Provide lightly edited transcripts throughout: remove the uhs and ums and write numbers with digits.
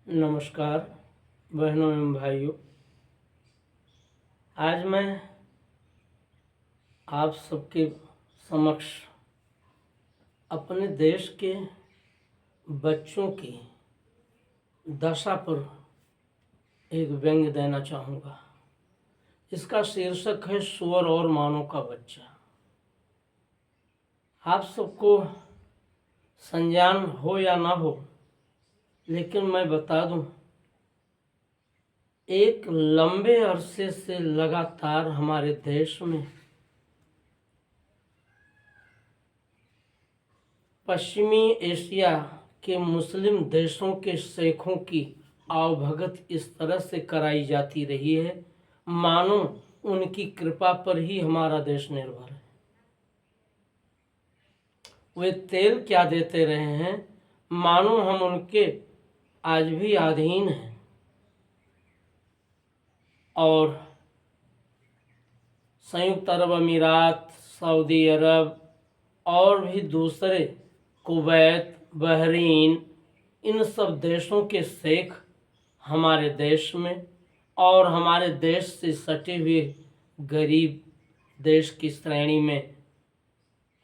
नमस्कार बहनों एवं भाइयों। आज मैं आप सबके समक्ष अपने देश के बच्चों की दशा पर एक व्यंग्य देना चाहूँगा। इसका शीर्षक है सुअर और मानव का बच्चा। आप सबको संज्ञान हो या ना हो, लेकिन मैं बता दूं, एक लंबे अरसे से लगातार हमारे देश में पश्चिमी एशिया के मुस्लिम देशों के शेखों की आवभगत इस तरह से कराई जाती रही है मानो उनकी कृपा पर ही हमारा देश निर्भर है। वे तेल क्या देते रहे हैं मानो हम उनके आज भी अधीन हैं। और संयुक्त अरब अमीरात, सऊदी अरब और भी दूसरे, कुवैत, बहरीन, इन सब देशों के शेख हमारे देश में और हमारे देश से सटे हुए गरीब देश की श्रेणी में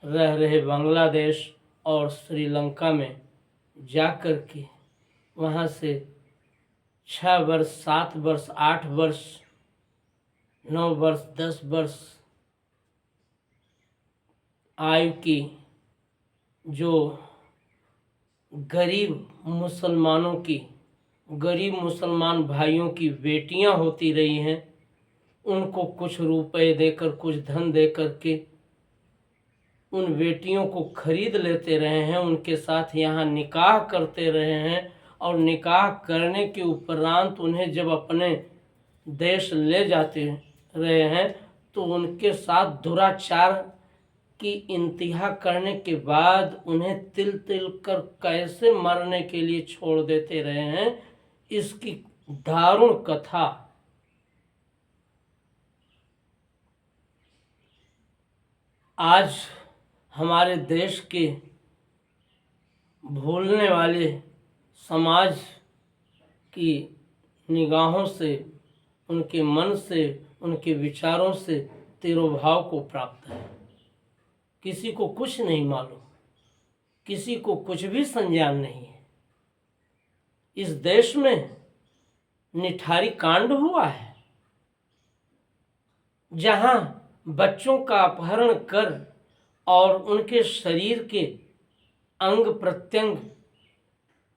रह रहे बांग्लादेश और श्रीलंका में जाकर के वहाँ से 6 वर्ष, 7 वर्ष, 8 वर्ष, 9 वर्ष, 10 वर्ष आयु की जो गरीब मुसलमान भाइयों की बेटियां होती रही हैं, उनको कुछ रुपए देकर, कुछ धन देकर के उन बेटियों को खरीद लेते रहे हैं, उनके साथ यहाँ निकाह करते रहे हैं और निकाह करने के उपरांत उन्हें जब अपने देश ले जाते रहे हैं तो उनके साथ दुराचार की इंतहा करने के बाद उन्हें तिल तिल कर कैसे मरने के लिए छोड़ देते रहे हैं, इसकी दारुण कथा आज हमारे देश के भूलने वाले समाज की निगाहों से, उनके मन से, उनके विचारों से तिरोभाव को प्राप्त है। किसी को कुछ नहीं मालूम, किसी को कुछ भी संज्ञान नहीं है। इस देश में निठारी कांड हुआ है, जहां बच्चों का अपहरण कर और उनके शरीर के अंग प्रत्यंग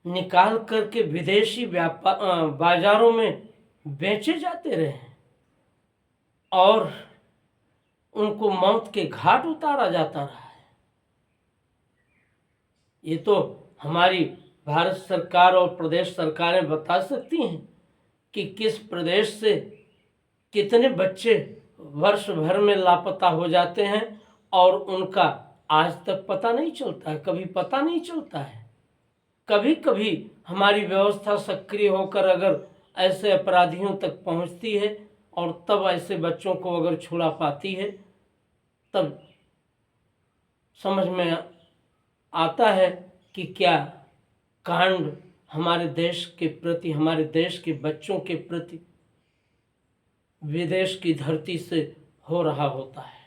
निकाल करके विदेशी बाजारों में बेचे जाते रहे हैं और उनको मौत के घाट उतारा जाता रहा है। ये तो हमारी भारत सरकार और प्रदेश सरकारें बता सकती हैं कि किस प्रदेश से कितने बच्चे वर्ष भर में लापता हो जाते हैं और उनका आज तक पता नहीं चलता है, कभी पता नहीं चलता है। कभी कभी हमारी व्यवस्था सक्रिय होकर अगर ऐसे अपराधियों तक पहुंचती है और तब ऐसे बच्चों को अगर छुड़ा पाती है, तब समझ में आता है कि क्या कांड हमारे देश के प्रति, हमारे देश के बच्चों के प्रति विदेश की धरती से हो रहा होता है।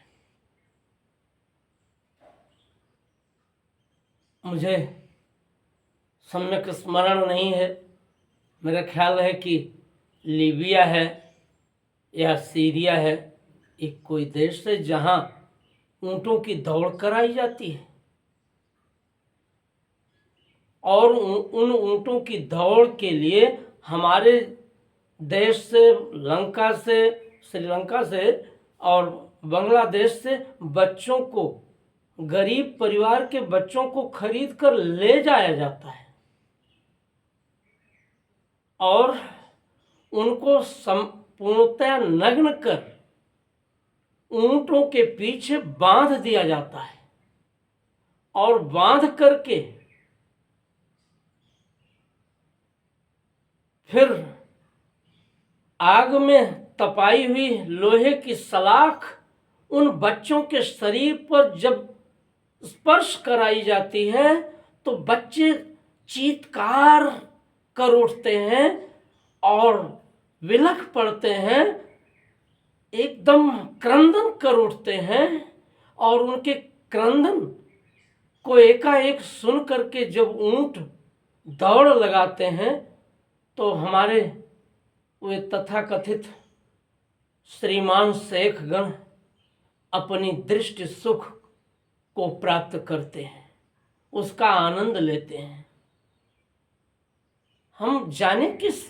मुझे सम्यक स्मरण नहीं है, मेरा ख्याल है कि लीबिया है या सीरिया है, एक कोई देश है जहां ऊंटों की दौड़ कराई जाती है और उन ऊंटों की दौड़ के लिए हमारे देश से, श्रीलंका से और बांग्लादेश से बच्चों को, गरीब परिवार के बच्चों को खरीद कर ले जाया जाता है और उनको संपूर्णतया नग्न कर ऊंटों के पीछे बांध दिया जाता है और बांध करके फिर आग में तपाई हुई लोहे की सलाख उन बच्चों के शरीर पर जब स्पर्श कराई जाती है तो बच्चे चीत्कार कर उठते हैं और विलख पड़ते हैं, एकदम क्रंदन कर उठते हैं। और उनके क्रंदन को एकाएक सुन करके जब ऊंट दौड़ लगाते हैं तो हमारे वे तथाकथित श्रीमान शेख गण अपनी दृष्टि सुख को प्राप्त करते हैं, उसका आनंद लेते हैं। हम जाने किस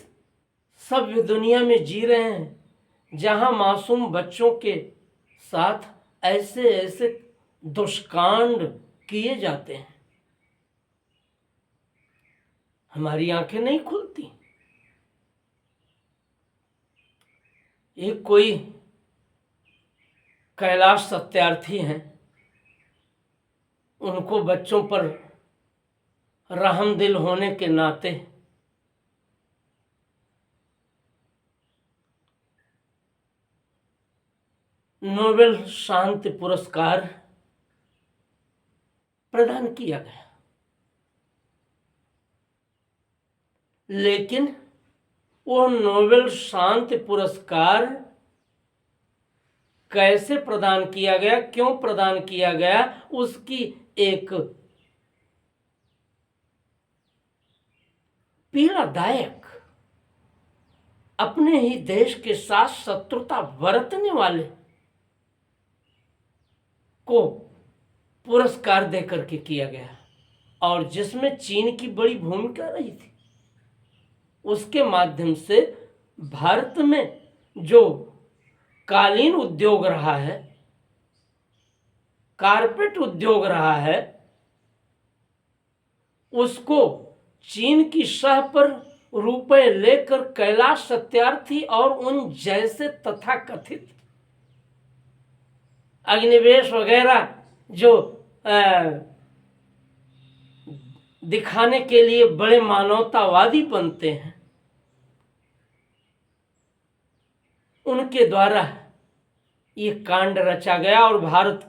सभ्य दुनिया में जी रहे हैं जहां मासूम बच्चों के साथ ऐसे ऐसे दुष्कांड किए जाते हैं। हमारी आंखें नहीं खुलती। एक कोई कैलाश सत्यार्थी हैं, उनको बच्चों पर रहमदिल होने के नाते नोबेल शांति पुरस्कार प्रदान किया गया। लेकिन वो नोबेल शांति पुरस्कार कैसे प्रदान किया गया, क्यों प्रदान किया गया, उसकी एक पीड़ादायक, अपने ही देश के साथ शत्रुता बरतने वाले को पुरस्कार देकर के किया गया, और जिसमें चीन की बड़ी भूमिका रही थी। उसके माध्यम से भारत में जो कालीन उद्योग रहा है, कारपेट उद्योग रहा है, उसको चीन की शह पर रुपए लेकर कैलाश सत्यार्थी और उन जैसे तथाकथित अग्निवेश वगैरह जो दिखाने के लिए बड़े मानवतावादी बनते हैं, उनके द्वारा ये कांड रचा गया। और भारत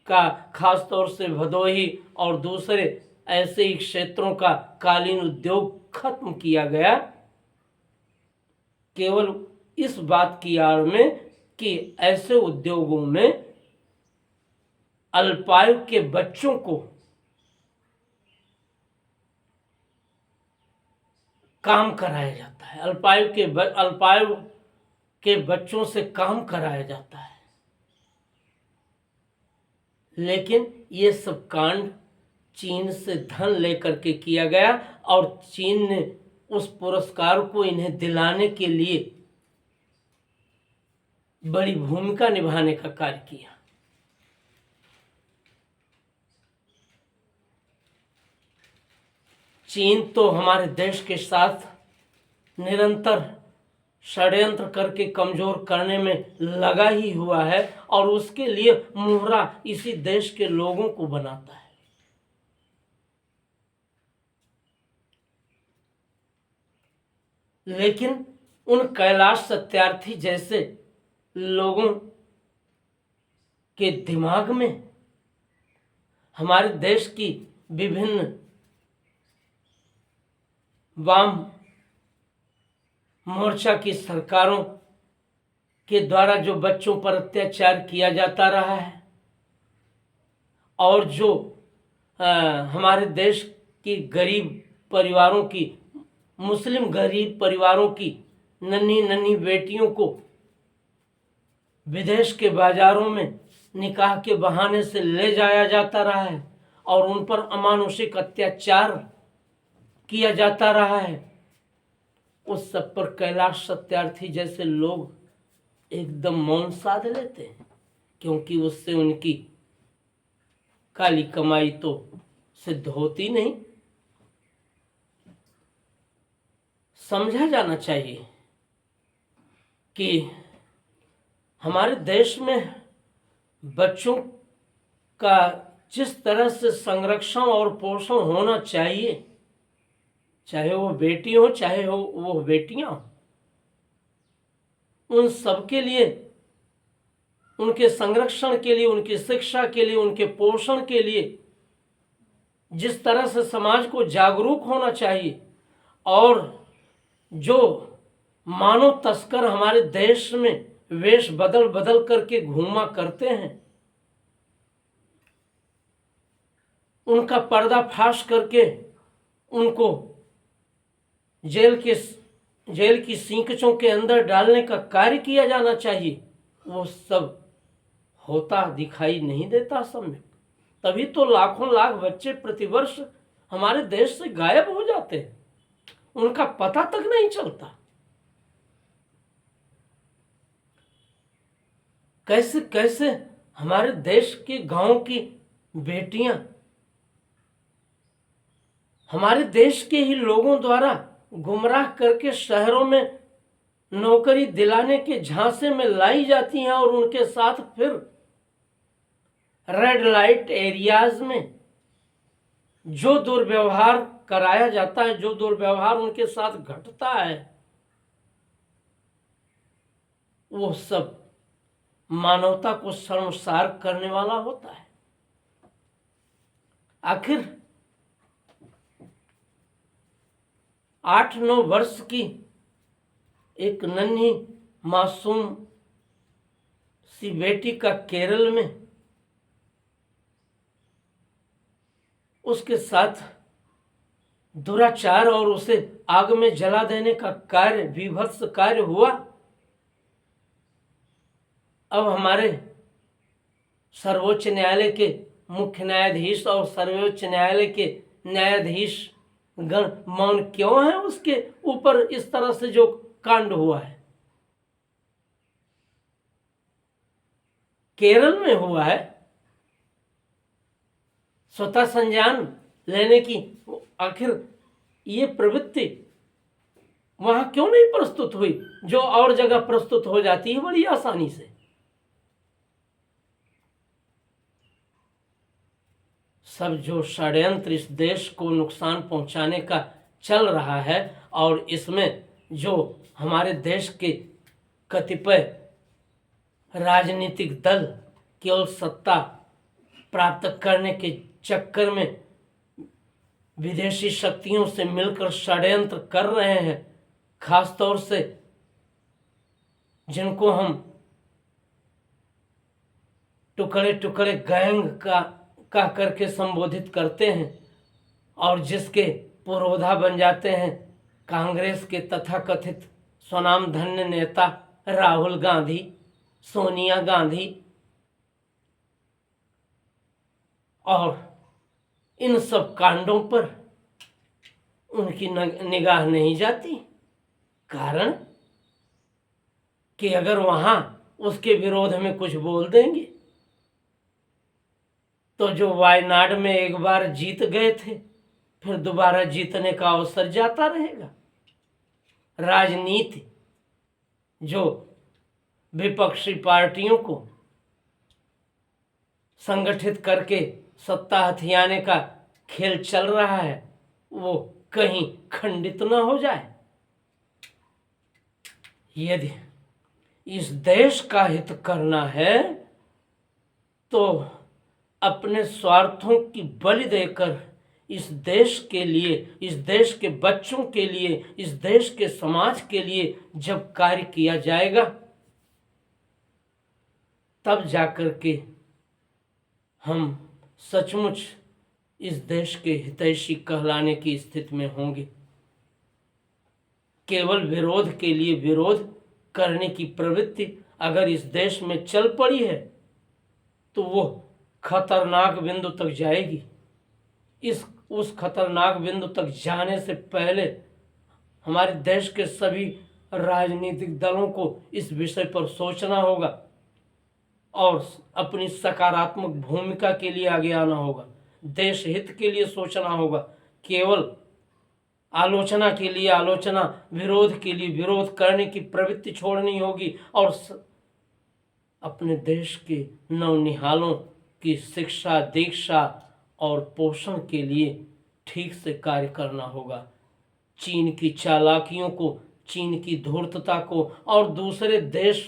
का खास तौर से भदोही और दूसरे ऐसे ही क्षेत्रों का कालीन उद्योग खत्म किया गया, केवल इस बात की आड़ में कि ऐसे उद्योगों में अल्पायु के बच्चों को काम कराया जाता है, अल्पायु के बच्चों से काम कराया जाता है। लेकिन ये सब कांड चीन से धन लेकर के किया गया, और चीन ने उस पुरस्कार को इन्हें दिलाने के लिए बड़ी भूमिका निभाने का कार्य किया। चीन तो हमारे देश के साथ निरंतर षड्यंत्र करके कमजोर करने में लगा ही हुआ है, और उसके लिए मुहरा इसी देश के लोगों को बनाता है। लेकिन उन कैलाश सत्यार्थी जैसे लोगों के दिमाग में हमारे देश की विभिन्न वाम मोर्चा की सरकारों के द्वारा जो बच्चों पर अत्याचार किया जाता रहा है, और जो हमारे देश की गरीब परिवारों की, मुस्लिम गरीब परिवारों की नन्ही नन्ही बेटियों को विदेश के बाजारों में निकाह के बहाने से ले जाया जाता रहा है, और उन पर अमानुषिक अत्याचार किया जाता रहा है, उस सब पर कैलाश सत्यार्थी जैसे लोग एकदम मौन साध लेते हैं, क्योंकि उससे उनकी काली कमाई तो सिद्ध होती नहीं। समझा जाना चाहिए कि हमारे देश में बच्चों का जिस तरह से संरक्षण और पोषण होना चाहिए, चाहे वो बेटी हो चाहे वो बेटियां हो, उन सब के लिए, उनके संरक्षण के लिए, उनकी शिक्षा के लिए, उनके पोषण के लिए जिस तरह से समाज को जागरूक होना चाहिए, और जो मानव तस्कर हमारे देश में वेश बदल बदल करके घूमा करते हैं, उनका पर्दाफाश करके उनको जेल की सींकचों के अंदर डालने का कार्य किया जाना चाहिए। वो सब होता दिखाई नहीं देता समय। तभी तो लाखों लाख बच्चे प्रतिवर्ष हमारे देश से गायब हो जाते हैं, उनका पता तक नहीं चलता। कैसे कैसे हमारे देश के गांव की बेटियां हमारे देश के ही लोगों द्वारा गुमराह करके शहरों में नौकरी दिलाने के झांसे में लाई जाती हैं और उनके साथ फिर रेड लाइट एरियाज में जो दुर्व्यवहार कराया जाता है, जो दुर्व्यवहार उनके साथ घटता है, वो सब मानवता को शर्मसार करने वाला होता है। आखिर 8-9 वर्ष की एक नन्ही मासूम सी बेटी का केरल में उसके साथ दुराचार और उसे आग में जला देने का कार्य, विभत्स कार्य हुआ। अब हमारे सर्वोच्च न्यायालय के मुख्य न्यायाधीश और सर्वोच्च न्यायालय के न्यायाधीश गण मौन क्यों है उसके ऊपर? इस तरह से जो कांड हुआ है केरल में हुआ है, स्वतः संज्ञान लेने की आखिर ये प्रवृत्ति वहां क्यों नहीं प्रस्तुत हुई, जो और जगह प्रस्तुत हो जाती है बड़ी आसानी से? सब जो षड्यंत्र इस देश को नुकसान पहुंचाने का चल रहा है, और इसमें जो हमारे देश के कतिपय राजनीतिक दल केवल सत्ता प्राप्त करने के चक्कर में विदेशी शक्तियों से मिलकर षड्यंत्र कर रहे हैं, खासतौर से जिनको हम टुकड़े टुकड़े गैंग का करके संबोधित करते हैं, और जिसके पुरोधा बन जाते हैं कांग्रेस के तथाकथित स्वनामधन्य नेता राहुल गांधी, सोनिया गांधी, और इन सब कांडों पर उनकी निगाह नहीं जाती। कारण कि अगर वहां उसके विरोध में कुछ बोल देंगे तो जो वायनाड में एक बार जीत गए थे फिर दोबारा जीतने का अवसर जाता रहेगा। राजनीति जो विपक्षी पार्टियों को संगठित करके सत्ता हथियाने का खेल चल रहा है, वो कहीं खंडित न हो जाए। यदि इस देश का हित करना है तो अपने स्वार्थों की बलि देकर इस देश के लिए, इस देश के बच्चों के लिए, इस देश के समाज के लिए जब कार्य किया जाएगा तब जाकर के हम सचमुच इस देश के हितैषी कहलाने की स्थिति में होंगे। केवल विरोध के लिए विरोध करने की प्रवृत्ति अगर इस देश में चल पड़ी है तो वो खतरनाक बिंदु तक जाएगी। उस खतरनाक बिंदु तक जाने से पहले हमारे देश के सभी राजनीतिक दलों को इस विषय पर सोचना होगा और अपनी सकारात्मक भूमिका के लिए आगे आना होगा। देश हित के लिए सोचना होगा। केवल आलोचना के लिए आलोचना, विरोध के लिए विरोध करने की प्रवृत्ति छोड़नी होगी और अपने देश के नवनिहालों की शिक्षा, दीक्षा और पोषण के लिए ठीक से कार्य करना होगा। चीन की चालाकियों को, चीन की धूर्तता को और दूसरे देश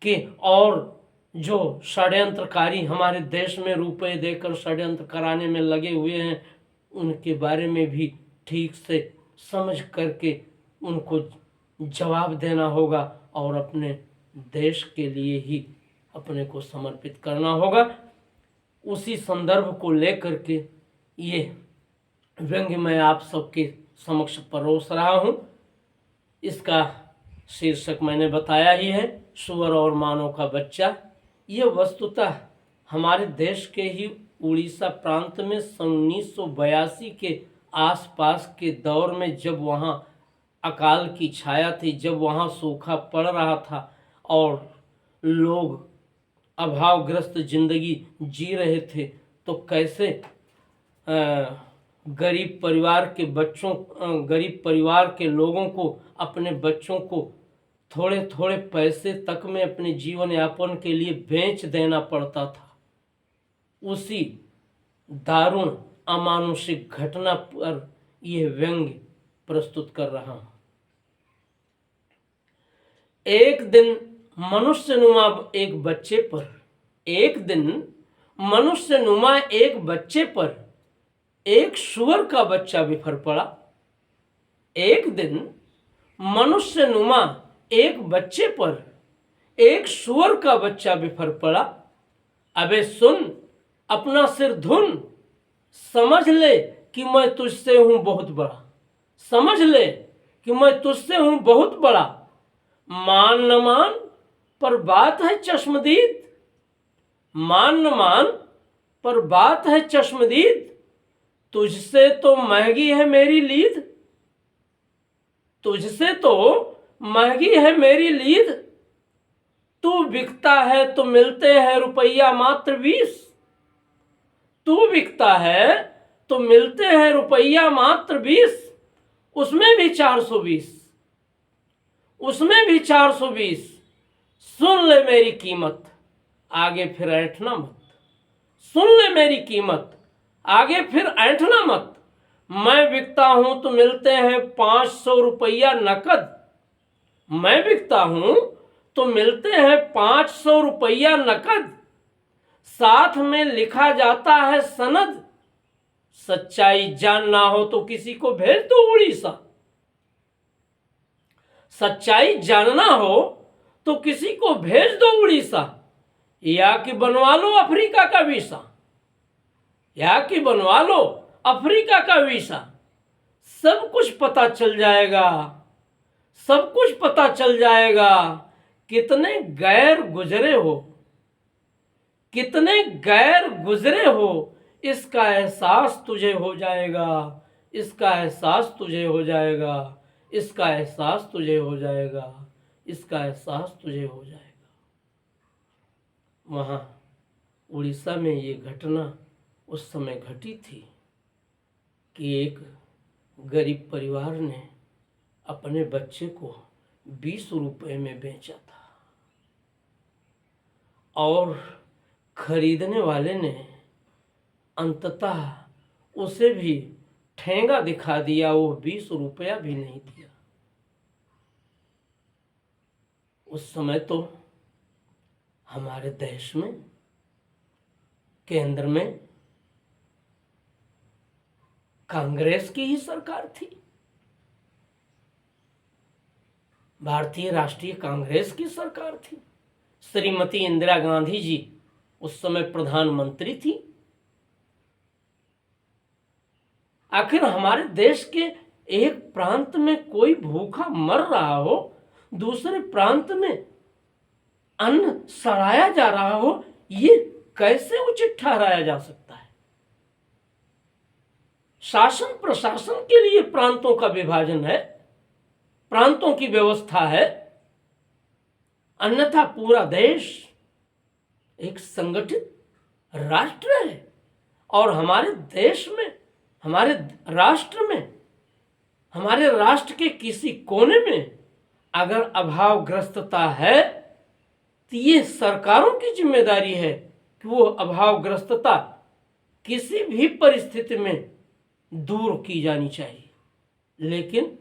के और जो षड्यंत्रकारी हमारे देश में रुपए देकर षड्यंत्र कराने में लगे हुए हैं, उनके बारे में भी ठीक से समझ करके उनको जवाब देना होगा और अपने देश के लिए ही अपने को समर्पित करना होगा। उसी संदर्भ को लेकर के ये व्यंग्य मैं आप सबके समक्ष परोस रहा हूँ। इसका शीर्षक मैंने बताया ही है, सुअर और मानव का बच्चा। ये वस्तुतः हमारे देश के ही उड़ीसा प्रांत में 1982 के आसपास के दौर में, जब वहाँ अकाल की छाया थी, जब वहाँ सूखा पड़ रहा था और लोग अभावग्रस्त जिंदगी जी रहे थे, तो कैसे गरीब परिवार के लोगों को अपने बच्चों को थोड़े थोड़े पैसे तक में अपने जीवन यापन के लिए बेच देना पड़ता था। उसी दारुण अमानुषिक घटना पर यह व्यंग्य प्रस्तुत कर रहा हूं। एक दिन मनुष्यनुमा एक बच्चे पर एक सुअर का बच्चा बिफर पड़ा। एक दिन मनुष्यनुमा एक बच्चे पर एक सुअर का बच्चा बिफर पड़ा। अबे सुन, अपना सिर धुन, समझ ले कि मैं तुझसे हूं बहुत बड़ा। समझ ले कि मैं तुझसे हूं बहुत बड़ा। मान न मान पर बात है चश्मदीद। मान न मान पर बात है चश्मदीद। तुझसे तो महंगी है मेरी लीद। तुझसे तो महंगी है मेरी लीद। तू बिकता है तो मिलते हैं रुपया मात्र 20। तू बिकता है तो मिलते हैं रुपया मात्र 20। उसमें भी 420। उसमें भी 420। सुन ले मेरी कीमत, आगे फिर ऐंठना मत। सुन ले मेरी कीमत, आगे फिर ऐंठना मत। मैं बिकता हूं तो मिलते हैं 500 रुपया नकद। मैं बिकता हूं तो मिलते हैं 500 रुपया नकद। साथ में लिखा जाता है सनद। सच्चाई जानना हो तो किसी को भेज दो उड़ीसा। सच्चाई जानना हो तो किसी को भेज दो उड़ीसा। या कि बनवा लो अफ्रीका का वीसा। या कि बनवा लो अफ्रीका का वीसा। सब कुछ पता चल जाएगा। सब कुछ पता चल जाएगा। कितने गैर गुजरे हो, कितने गैर गुजरे हो, इसका एहसास तुझे हो जाएगा। इसका एहसास तुझे हो जाएगा। इसका एहसास तुझे हो जाएगा। इसका एहसास तुझे हो जाएगा। वहाँ उड़ीसा में ये घटना उस समय घटी थी कि एक गरीब परिवार ने अपने बच्चे को 20 रुपए में बेचा था और खरीदने वाले ने अंततः उसे भी ठेंगा दिखा दिया। वो 20 रुपया भी नहीं दिया। उस समय तो हमारे देश में केंद्र में कांग्रेस की ही सरकार थी। भारतीय राष्ट्रीय कांग्रेस की सरकार थी। श्रीमती इंदिरा गांधी जी उस समय प्रधानमंत्री थी। आखिर हमारे देश के एक प्रांत में कोई भूखा मर रहा हो, दूसरे प्रांत में अन्न सड़ाया जा रहा हो, ये कैसे उचित ठहराया जा सकता है? शासन प्रशासन के लिए प्रांतों का विभाजन है, प्रांतों की व्यवस्था है, अन्यथा पूरा देश एक संगठित राष्ट्र है। और हमारे देश में, हमारे राष्ट्र में, हमारे राष्ट्र के किसी कोने में अगर अभावग्रस्तता है तो ये सरकारों की जिम्मेदारी है कि वो अभावग्रस्तता किसी भी परिस्थिति में दूर की जानी चाहिए। लेकिन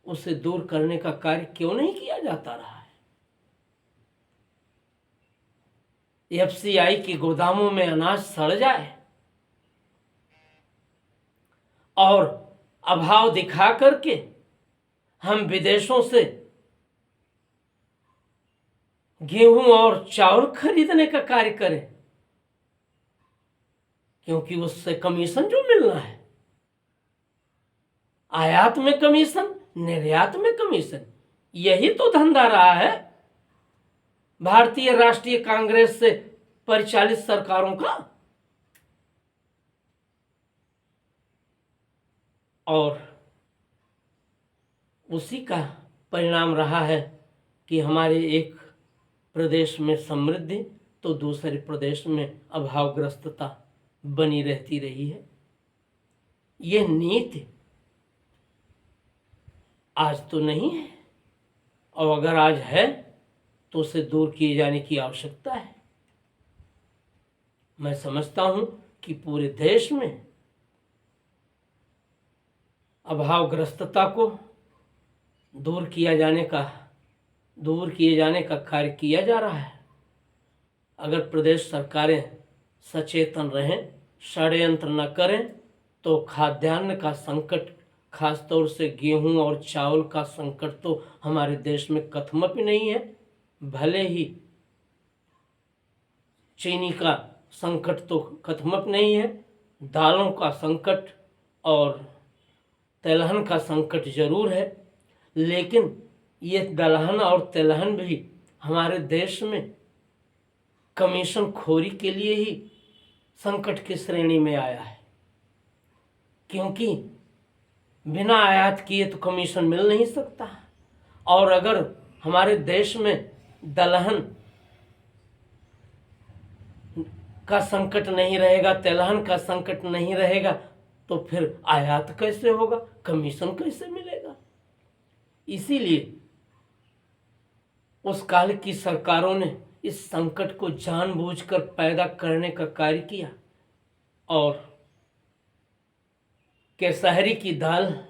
उसे दूर करने का कार्य क्यों नहीं किया जाता रहा है? एफसीआई के गोदामों में अनाज सड़ जाए और अभाव दिखा करके हम विदेशों से गेहूं और चावल खरीदने का कार्य करें, क्योंकि उससे कमीशन जो मिलना है, आयात में कमीशन, निर्यात में कमीशन, यही तो धंधा रहा है भारतीय राष्ट्रीय कांग्रेस से परिचालित सरकारों का। और उसी का परिणाम रहा है कि हमारे एक प्रदेश में समृद्धि तो दूसरे प्रदेश में अभावग्रस्तता बनी रहती रही है। यह नीति आज तो नहीं है, और अगर आज है तो उसे दूर किए जाने की आवश्यकता है। मैं समझता हूं कि पूरे देश में अभावग्रस्तता को दूर किए जाने का कार्य किया जा रहा है। अगर प्रदेश सरकारें सचेतन रहें, षड्यंत्र न करें, तो खाद्यान्न का संकट, खासतौर से गेहूं और चावल का संकट तो हमारे देश में कथमपि नहीं है। भले ही चीनी का संकट तो कथमप नहीं है, दालों का संकट और तेलहन का संकट जरूर है, लेकिन ये दलहन और तेलहन भी हमारे देश में कमीशन खोरी के लिए ही संकट की श्रेणी में आया है, क्योंकि बिना आयात किए तो कमीशन मिल नहीं सकता। और अगर हमारे देश में दलहन का संकट नहीं रहेगा, तेलहन का संकट नहीं रहेगा, तो फिर आयात कैसे होगा, कमीशन कैसे मिलेगा। इसीलिए उस काल की सरकारों ने इस संकट को जानबूझकर पैदा करने का कार्य किया, और केसहरी की दाल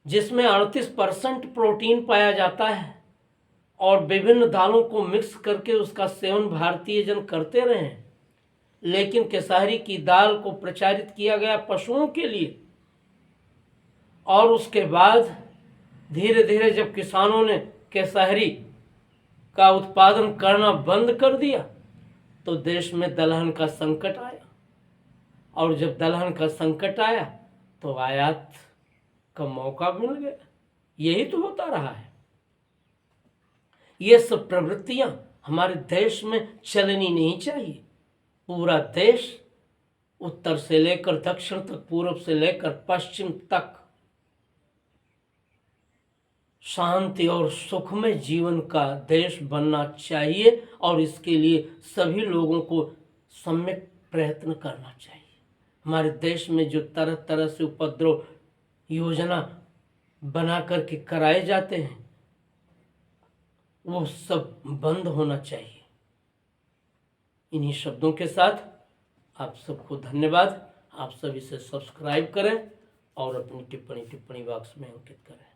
जिसमें 38% प्रोटीन पाया जाता है, और विभिन्न दालों को मिक्स करके उसका सेवन भारतीय जन करते रहे हैं, लेकिन केसहरी की दाल को प्रचारित किया गया पशुओं के लिए। और उसके बाद धीरे धीरे जब किसानों ने केसहरी का उत्पादन करना बंद कर दिया, तो देश में दलहन का संकट आया, और जब दलहन का संकट आया तो आयात का मौका मिल गया। यही तो होता रहा है। ये सब प्रवृत्तियां हमारे देश में चलनी नहीं चाहिए। पूरा देश उत्तर से लेकर दक्षिण तक, पूर्व से लेकर पश्चिम तक शांति और सुखमय जीवन का देश बनना चाहिए, और इसके लिए सभी लोगों को सम्यक प्रयत्न करना चाहिए। हमारे देश में जो तरह तरह से उपद्रव योजना बना करके कराए जाते हैं, वो सब बंद होना चाहिए। इन्हीं शब्दों के साथ आप सबको धन्यवाद। आप सब इसे सब्सक्राइब करें और अपनी टिप्पणी बॉक्स में अंकित करें।